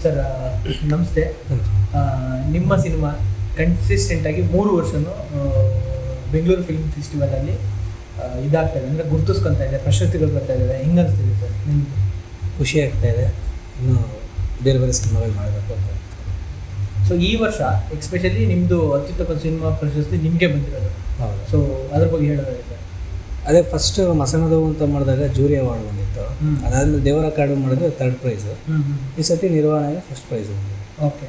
Sir ನಮಸ್ತೆ. ನಿಮ್ಮ cinema ಕನ್ಸಿಸ್ಟೆಂಟಾಗಿ 3 ವರ್ಷನೂ ಬೆಂಗಳೂರು ಫಿಲ್ಮ್ ಫೆಸ್ಟಿವಲಲ್ಲಿ ಇದಾಗ್ತಾಯಿದೆ, ಅಂದರೆ ಗುರುತಿಸ್ಕೊತಾ ಇದೆ, ಪ್ರಶಸ್ತಿಗಳು ಬರ್ತಾ ಇದ್ದಾವೆ. ಹೆಂಗೆ ಅನಿಸ್ತಿದೆ ಸರ್ ನಿಮಗೆ? ಖುಷಿ ಆಗ್ತಾಯಿದೆ. ಇನ್ನೂ ಬೇರೆ ಬೇರೆ ಸಿನಿಮಾಗಳು ಮಾಡಬೇಕು ಅಂತ. ಸೊ ಈ ವರ್ಷ ಎಕ್ಸ್ಪೆಷಲಿ ನಿಮ್ಮದು ಅತ್ಯುತ್ತಮ ಸಿನಿಮಾ ಪ್ರಶಸ್ತಿ ನಿಮಗೆ ಬಂದಿರೋದು. ಹೌದು. ಸೊ ಅದ್ರ ಬಗ್ಗೆ ಹೇಳೋದಾಗಿದೆ ಸರ್. ಅದೇ ಫಸ್ಟ್ ಮಸಣದವು ಅಂತ ಮಾಡಿದಾಗ ಜೂರಿ ಅವಾರ್ಡ್ ಬಂದಿತ್ತು. ಅದಾದ್ಮೇಲೆ ದೇವರ ಕಾಡು ಮಾಡಿದ್ರೆ 3rd ಪ್ರೈಸು. ಈ ಸತಿ ನಿರ್ವಹಣೆಗೆ 1st ಪ್ರೈಸ್ ಬಂದಿದೆ. ಓಕೆ.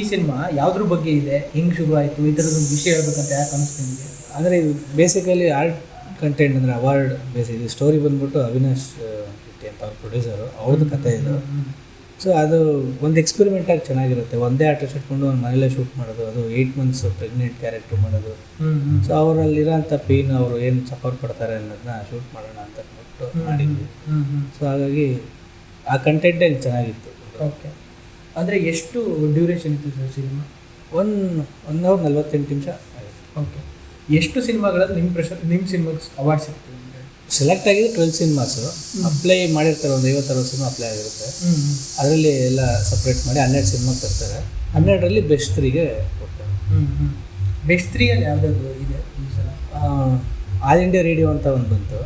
ಈ ಸಿನಿಮಾ ಯಾವುದ್ರ ಬಗ್ಗೆ ಇದೆ, ಹೆಂಗೆ ಶುರು ಆಯಿತು, ಈ ಥರದ್ದು ವಿಷಯ ಹೇಳ್ಬೇಕಂತ ಯಾಕೆ ಅನಿಸ್ತು ನಿಮಗೆ? ಅಂದರೆ ಇದು ಬೇಸಿಕಲಿ ಆರ್ಟ್ ಕಂಟೆಂಟ್, ಅಂದರೆ ಅವಾರ್ಡ್ ಬೇಸ್. ಇದು ಸ್ಟೋರಿ ಬಂದ್ಬಿಟ್ಟು ಅವಿನಾಶ್ ಅಂತ ಅವ್ರ ಪ್ರೊಡ್ಯೂಸರು, ಅವ್ರದ್ದು ಕಥೆ ಇದು. ಸೊ ಅದು ಒಂದು ಎಕ್ಸ್ಪೆರಿಮೆಂಟಾಗಿ ಚೆನ್ನಾಗಿರುತ್ತೆ. ಒಂದೇ ಆರ್ಟಿಸ್ಟ್ ಇಟ್ಕೊಂಡು ಒಂದು ಮನೇಲೇ ಶೂಟ್ ಮಾಡೋದು, ಅದು 8 ಮಂತ್ಸ್ ಪ್ರೆಗ್ನೆಂಟ್ ಕ್ಯಾರೆಕ್ಟರ್ ಮಾಡೋದು. ಸೊ ಅವರಲ್ಲಿರೋಂಥ ಪೇನ್, ಅವರು ಏನು ಸಫರ್ ಪಡ್ತಾರೆ ಅನ್ನೋದನ್ನ ಶೂಟ್ ಮಾಡೋಣ ಅಂತ ಅಂದ್ಬಿಟ್ಟು ಮಾಡಿದ್ವಿ. ಸೊ ಹಾಗಾಗಿ ಆ ಕಂಟೆಂಟೇ ಚೆನ್ನಾಗಿತ್ತು. ಓಕೆ. ಅಂದರೆ ಎಷ್ಟು ಡ್ಯೂರೇಷನ್ ಇತ್ತು ಸರ್ ಸಿನಿಮಾ? 1 hour 48 ನಿಮಿಷ. ಓಕೆ. ಎಷ್ಟು ಸಿನಿಮಾಗಳಲ್ಲಿ ನಿಮ್ಮ ಸಿನಿಮಾಗೆ ಅವಾರ್ಡ್ ಸಿಗ್ತದೆ? ಸೆಲೆಕ್ಟ್ ಆಗಿದೆ 12 ಸಿನಿಮಾಸು. ಅಪ್ಲೈ ಮಾಡಿರ್ತಾರೆ, ಒಂದು 50-60 ಸಿನಿಮಾ ಅಪ್ಲೈ ಆಗಿರುತ್ತೆ. ಅದರಲ್ಲಿ ಎಲ್ಲ ಸಪ್ರೇಟ್ ಮಾಡಿ 12 ಸಿನಿಮಾಗೆ ತರ್ತಾರೆ. 12ರಲ್ಲಿ ಬೆಸ್ಟ್ 3ಗೆ ಕೊಡ್ತಾರೆ. ಬೆಸ್ಟ್ 3ಅಲ್ಲಿ ಯಾವುದಾದ್ರು ಇದೆ ಈ ಸಲ? ಆಲ್ ಇಂಡಿಯಾ ರೇಡಿಯೋ ಅಂತ ಒಂದು ಬಂತು.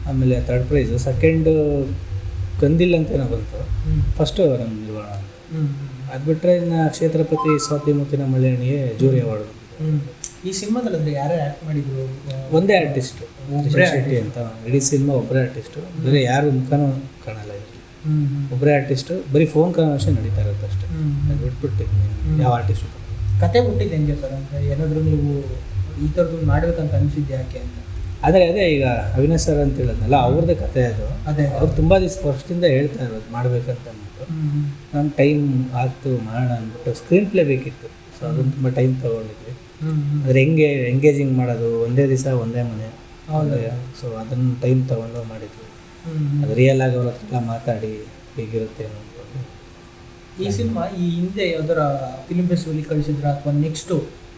ಆಮೇಲೆ 3rd ಪ್ರೈಸು. 2nd ಕಂದಿಲ್ ಅಂತೇನೋ ಬಂತು. ಫಸ್ಟು ನಮ್ಮ ನಿರ್ವಹಣ. ಅದು ಬಿಟ್ಟರೆ ಇನ್ನು ಕ್ಷೇತ್ರಪತಿ ಸ್ವಾತಿ ಮುತ್ತಿನ ಮಳೆಣಿಗೆ ಜೂರಿ ಅವಾರ್ಡ್ ಬಂದಿದೆ. ಈ ಸಿನಿಮಾದಲ್ಲಿ ಅಂದರೆ ಯಾರೇ ಆ್ಯಕ್ಟ್ ಮಾಡಿದ್ರು? ಒಂದೇ ಆರ್ಟಿಸ್ಟು, ಶೆಟ್ಟಿ ಅಂತ. ಇಡೀ ಸಿನಿಮಾ ಒಬ್ಬರೇ ಆರ್ಟಿಸ್ಟು, ಬೇರೆ ಯಾರು ಮುಖನೂ ಕಾಣಲ್ಲ ಇದರಲ್ಲಿ. ಒಬ್ಬರೇ ಆರ್ಟಿಸ್ಟು, ಬರೀ ಫೋನ್ ಕಾನ್ವರ್ಸೇಷನ್ ನಡೀತಾ ಇರುತ್ತೆ ಅಷ್ಟೇ. ಅದು ಬಿಟ್ಬಿಟ್ಟು ಯಾವ ಆರ್ಟಿಸ್ಟು. ಕತೆ ಹುಟ್ಟಿದ್ದು ಹೆಂಗೆ ಸರ್? ಅಂದರೆ ಏನಾದರೂ ನೀವು ಈ ಥರದ್ದು ಮಾಡ್ಬೇಕಂತ ಅನಿಸಿದ್ದು ಯಾಕೆ ಅಂತ? ಆದರೆ ಅದೇ ಈಗ ಅವಿನಾಶ್ ಸರ್ ಅಂತ ಹೇಳಿದ್ನಲ್ಲ, ಅವ್ರದ್ದೇ ಕತೆ ಅದು. ಅದೇ ಅವ್ರು ತುಂಬ ದಿವಸ ಫಸ್ಟಿಂದ ಹೇಳ್ತಾ ಇರೋದು ಮಾಡಬೇಕಂತ ಅಂದ್ಬಿಟ್ಟು. ನಾನು ಟೈಮ್ ಆಗ್ತು ಮಾಡೋಣ ಅಂದ್ಬಿಟ್ಟು ಸ್ಕ್ರೀನ್ ಪ್ಲೇ ಬೇಕಿತ್ತು. ಸೊ ಅದನ್ನು ತುಂಬ ಟೈಮ್ ತೊಗೊಂಡಿದ್ವಿ. ಅಂದರೆ ಹೆಂಗೆ ಎಂಗೇಜಿಂಗ್ ಮಾಡೋದು, ಒಂದೇ ದಿವಸ ಒಂದೇ ಮನೆ. ಹೌದಾ? ಸೊ ಅದನ್ನು ಟೈಮ್ ತೊಗೊಂಡು ಮಾಡಿದ್ವಿ. ಅದು ರಿಯಲ್ ಆಗಿ ಅವ್ರ ಹತ್ರ ಮಾತಾಡಿ ಹೇಗಿರುತ್ತೆ ಅಂದ್ಕೊಂಡು. ಈ ಸಿನಿಮಾ ಈ ಹಿಂದೆ ಯಾವ್ದಾರ ಫಿಲ್ಮ್ ಫೆಸ್ಟಿವಲಿಗೆ ಕಳಿಸಿದ್ರ ಅಥವಾ ನೆಕ್ಸ್ಟು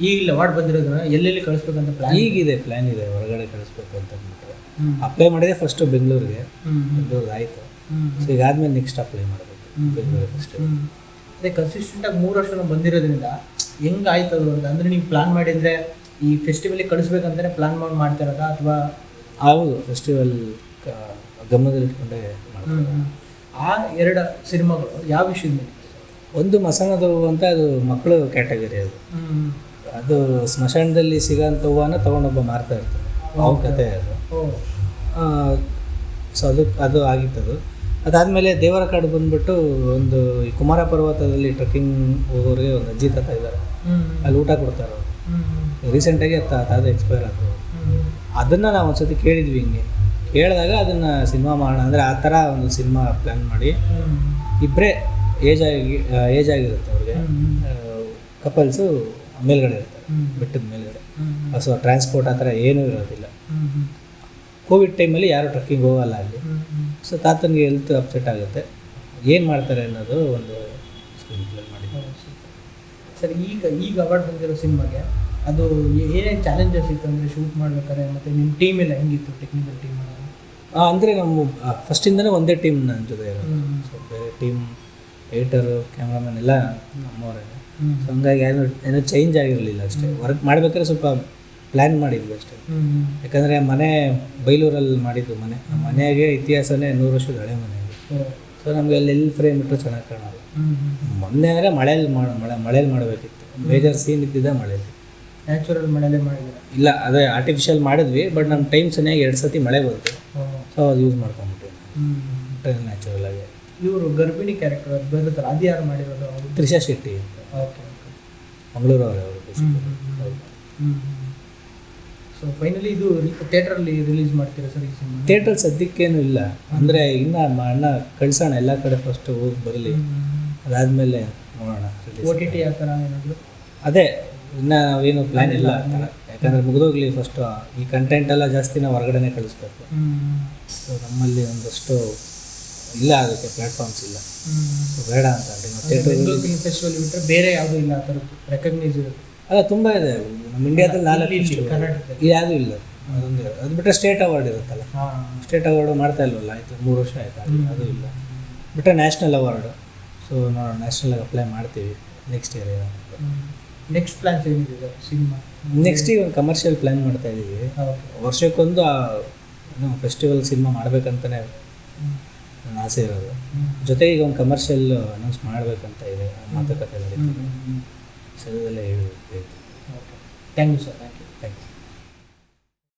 ಈಗಲೇ ಅವಾರ್ಡ್ ಬಂದಿರೋದ್ರ ಎಲ್ಲೆಲ್ಲಿ ಕಳಿಸ್ಬೇಕಂತ ಪ್ಲಾನ್? ಈಗಿದೆ, ಪ್ಲ್ಯಾನ್ ಇದೆ ಹೊರಗಡೆ ಕಳಿಸ್ಬೇಕು ಅಂತ ಅಂದ್ಬಿಟ್ಟು. ಅಪ್ಲೈ ಮಾಡಿದೆ ಫಸ್ಟು ಬೆಂಗಳೂರಿಗೆ. ಬೆಂಗಳೂರಿಗೆ ಆಯಿತು. ಸೊ ಈಗಾದ್ಮೇಲೆ ನೆಕ್ಸ್ಟ್ ಅಪ್ಲೈ ಮಾಡಬೇಕು ಬೆಂಗಳೂರು ಫೆಸ್ಟಿವಲ್. ಅದೇ ಕನ್ಸಿಸ್ಟೆಂಟಾಗಿ 3 ವರ್ಷ ಬಂದಿರೋದ್ರಿಂದ ಹೆಂಗೆ ಆಯ್ತದು ಅಂತ ಅಂದರೆ ನೀವು ಪ್ಲಾನ್ ಮಾಡಿದರೆ ಈ ಫೆಸ್ಟಿವಲಿಗೆ ಕಳಿಸ್ಬೇಕಂದ್ರೆ ಪ್ಲಾನ್ ಮಾಡ್ತಿರೋದ ಅಥವಾ? ಹೌದು, ಫೆಸ್ಟಿವಲ್ ಗಮನದಲ್ಲಿಟ್ಕೊಂಡೇ ಮಾಡ್ತಾರೆ. ಆ 2 ಸಿನಿಮಾಗಳು ಯಾವ ವಿಷಯದ ಮೇಲೆ? ಒಂದು ಮಸಣದವು ಅಂತ, ಅದು ಮಕ್ಕಳು ಕ್ಯಾಟಗರಿ. ಅದು ಸ್ಮಶಾನದಲ್ಲಿ ಸಿಗೋಂಥ ಹೂವನ್ನ ತೊಗೊಂಡೊಬ್ಬ ಮಾರ್ತಾ ಇರ್ತಾನೆ, ಅವ್ರ ಕತೆ ಅದು. ಸೊ ಅದು ಆಗಿತ್ತದು. ಅದಾದಮೇಲೆ ದೇವರ ಕಾಡು ಬಂದುಬಿಟ್ಟು ಒಂದು ಈ ಕುಮಾರ ಪರ್ವತದಲ್ಲಿ ಟ್ರೆಕ್ಕಿಂಗ್ ಹೋಗೋರಿಗೆ ಒಂದು ಅಜ್ಜಿ ತಾತ ಇದ್ದಾರೆ, ಅಲ್ಲಿ ಊಟ ಕೊಡ್ತಾರೆ ಅವರು. ರೀಸೆಂಟಾಗಿ ತಾತ ಎಕ್ಸ್ಪೈರ್ ಆದರು. ಅದನ್ನು ನಾವು ಒಂದು ಸತಿ ಕೇಳಿದ್ವಿ. ಹಿಂಗೆ ಕೇಳಿದಾಗ ಸಿನಿಮಾ ಮಾಡೋಣ ಅಂದರೆ ಆ ಥರ ಒಂದು ಸಿನಿಮಾ ಪ್ಲ್ಯಾನ್ ಮಾಡಿ, ಇಬ್ಬರೇ ಏಜ್ ಆಗಿರುತ್ತೆ ಅವ್ರಿಗೆ. ಕಪಲ್ಸು ಮೇಲ್ಗಡೆ ಇರ್ತಾರೆ, ಬೆಟ್ಟದ ಮೇಲ್ಗಡೆ. ಸೊ ಟ್ರಾನ್ಸ್ಪೋರ್ಟ್ ಆ ಥರ ಏನೂ ಇರೋದಿಲ್ಲ. ಕೋವಿಡ್ ಟೈಮಲ್ಲಿ ಯಾರು ಟ್ರೆಕ್ಕಿಂಗ್ ಹೋಗಲ್ಲ ಅಲ್ಲಿ. ಸೊ ತಾತನಿಗೆ ಹೆಲ್ತ್ ಅಪ್ಸೆಟ್ ಆಗುತ್ತೆ. ಏನು ಮಾಡ್ತಾರೆ ಅನ್ನೋದು ಒಂದು ಸ್ಕ್ರೀನ್ ಪ್ಲೇ ಮಾಡಿದ್ದಾರೆ. ಸರ್ ಈಗ ಅವಾರ್ಡ್ ಬಂದಿರೋ ಸಿನಿಮಾಗೆ ಅದು ಏನೇನು ಚಾಲೆಂಜಸ್ ಇತ್ತು ಅಂದರೆ ಶೂಟ್ ಮಾಡ್ಬೇಕಾದ್ರೆ, ಮತ್ತು ನಿಮ್ಮ ಟೀಮ್ ಎಲ್ಲ ಹೆಂಗಿತ್ತು, ಟೆಕ್ನಿಕಲ್ ಟೀಮ್? ಅಂದರೆ ನಮ್ಮ ಫಸ್ಟಿಂದನೇ ಒಂದೇ ಟೀಮ್ ನನ್ನ ಜೊತೆ ಇರೋದು. ಸೊ ಬೇರೆ ಟೀಮ್, ಎಡಿಟರು, ಕ್ಯಾಮ್ರಾಮನ್ ಎಲ್ಲ ನಮ್ಮವರೇ. ಸೊ ಹಂಗಾಗಿ ಏನೂ ಚೇಂಜ್ ಆಗಿರಲಿಲ್ಲ ಅಷ್ಟೇ. ವರ್ಕ್ ಮಾಡ್ಬೇಕಾದ್ರೆ ಸ್ವಲ್ಪ ಪ್ಲ್ಯಾನ್ ಮಾಡಿದ್ವಿ ಅಷ್ಟೇ. ಯಾಕಂದರೆ ಮನೆ ಬೈಲೂರಲ್ಲಿ ಮಾಡಿದ್ದು ಮನೆ. ನಮ್ಮ ಮನೆಯಾಗೆ ಇತಿಹಾಸನೇ 100 ವರ್ಷದ ಹಳೆ ಮನೆ. ಸೊ ನಮಗೆ ಅಲ್ಲಿ ಎಲ್ಲಿ ಫ್ರೇಮ್ ಇಟ್ಟರು ಚೆನ್ನಾಗಿ ಕಾಣೋದು. ಮೊನ್ನೆ ಅಂದರೆ ಮಳೇಲಿ ಮಾಡಬೇಕಿತ್ತು. ಮೇಜರ್ ಸೀನ್ ಇದ್ದಿದ್ದ ಮಳೇಲಿ. ನ್ಯಾಚುರಲ್ ಮಳೆಯಲ್ಲೇ ಮಾಡಿದ್ರೆ ಇಲ್ಲ, ಅದೇ ಆರ್ಟಿಫಿಷಿಯಲ್ ಮಾಡಿದ್ವಿ. ಬಟ್ ನಮ್ಮ ಟೈಮ್ ಸರಿಯಾಗಿ 2 ಸತಿ ಮಳೆ ಬಂತು. ಸೊ ಅದು ಯೂಸ್ ಮಾಡ್ಕೊಂಬಿಟ್ಟು ನ್ಯಾಚುರಲ್ ಆಗಿ. ಇವರು ಗರ್ಭಿಣಿ ಕ್ಯಾರೆಕ್ಟರ್ ಅದು ಬರುತ್ತಲ್ಲ, ಅದು ಯಾರು ಮಾಡಿರೋದು? ಅವರು ತ್ರಿಷಾ ಶೆಟ್ಟಿ ಅಂತ. ಓಕೆ. ಮಂಗಳೂರವರೇ ಅವರು. ಸೊ ಫೈನಲಿ ಇದು ಥಿಯೇಟ್ರಲ್ಲಿ ರಿಲೀಸ್ ಮಾಡ್ತೀರಾ ಸರ್ ಈ ಸಿನಿಮಾ? ಥಿಯೇಟ್ರಲ್ಲಿ ಸದ್ಯಕ್ಕೇನು ಇಲ್ಲ. ಅಂದರೆ ಇನ್ನು ಅಣ್ಣ ಕಳ್ಸೋಣ ಎಲ್ಲ ಕಡೆ, ಫಸ್ಟು ಹೋಗಿ ಬರಲಿ, ಅದಾದಮೇಲೆ ನೋಡೋಣ. OTT ಆ ಥರ ಏನಾದರೂ? ಅದೇ ಇನ್ನು ನಾವೇನು ಪ್ಲ್ಯಾನ್ ಇಲ್ಲ ಆ ಥರ. ಯಾಕಂದರೆ ಮುಗಿದೋಗ್ಲಿ ಫಸ್ಟು. ಈ ಕಂಟೆಂಟ್ ಎಲ್ಲ ಜಾಸ್ತಿ ನಾವು ಹೊರಗಡೆನೇ ಕಳಿಸ್ಬೇಕು. ಸೊ ನಮ್ಮಲ್ಲಿ ಒಂದಷ್ಟು ಇಲ್ಲ, ಅದಕ್ಕೆ ಪ್ಲ್ಯಾಟ್ಫಾರ್ಮ್ಸ್ ಇಲ್ಲ. ಸೊ ಬೇಡ ಅಂತ ಥಿಯೇಟರ್ ಫಿಲ್ಮ್ ಫೆಸ್ಟಿವಲ್ ಬಿಟ್ಟರೆ ಬೇರೆ ಯಾವುದೂ ಇಲ್ಲ ಆ ಥರದ್ದು ರೆಕಗ್ನೈಸ್ ಇರುತ್ತೆ? ಅಲ್ಲ, ತುಂಬ ಇದೆ ನಮ್ಮ ಇಂಡಿಯಾದಲ್ಲಿ. 4 ಕರ್ನಾಟಕದಲ್ಲಿ ಯಾವುದೂ ಇಲ್ಲ. ಅದೊಂದು ಅದು ಬಿಟ್ಟರೆ ಸ್ಟೇಟ್ ಅವಾರ್ಡ್ ಇರುತ್ತಲ್ಲ, ಸ್ಟೇಟ್ ಅವಾರ್ಡು ಮಾಡ್ತಾ ಇಲ್ವಲ್ಲ, ಆಯಿತು 3 ವರ್ಷ ಆಯಿತು, ಅದು ಇಲ್ಲ. ಬಿಟ್ಟರೆ ನ್ಯಾಷನಲ್ ಅವಾರ್ಡು. ಸೊ ನಾವು ನ್ಯಾಷನಲ್ಗೆ ಅಪ್ಲೈ ಮಾಡ್ತೀವಿ ನೆಕ್ಸ್ಟ್ ಇಯರ್. ನೆಕ್ಸ್ಟ್ ಪ್ಲಾನ್ಸ್ ಏನಿದೆ ಸರ್ ಸಿನಿಮಾ? ನೆಕ್ಸ್ಟ್ ಈಗ ಒಂದು ಕಮರ್ಷಿಯಲ್ ಪ್ಲ್ಯಾನ್ ಮಾಡ್ತಾ ಇದ್ದೀವಿ. ವರ್ಷಕ್ಕೊಂದು ಫೆಸ್ಟಿವಲ್ ಸಿನಿಮಾ ಮಾಡಬೇಕಂತಲೇ ನನ್ನ ಆಸೆ ಇರೋದು. ಜೊತೆಗೆ ಈಗ ಒಂದು ಕಮರ್ಷಿಯಲ್ ಅನೌನ್ಸ್ ಮಾಡಬೇಕಂತ ಇದೆ, ಮಾತುಕತೆ ನಡೀತಿದೆ. ಸದ್ಯದಲ್ಲೇ ಹೇಳ್ತೀವಿ. Okay, thank you sir. Thank you. Thank you.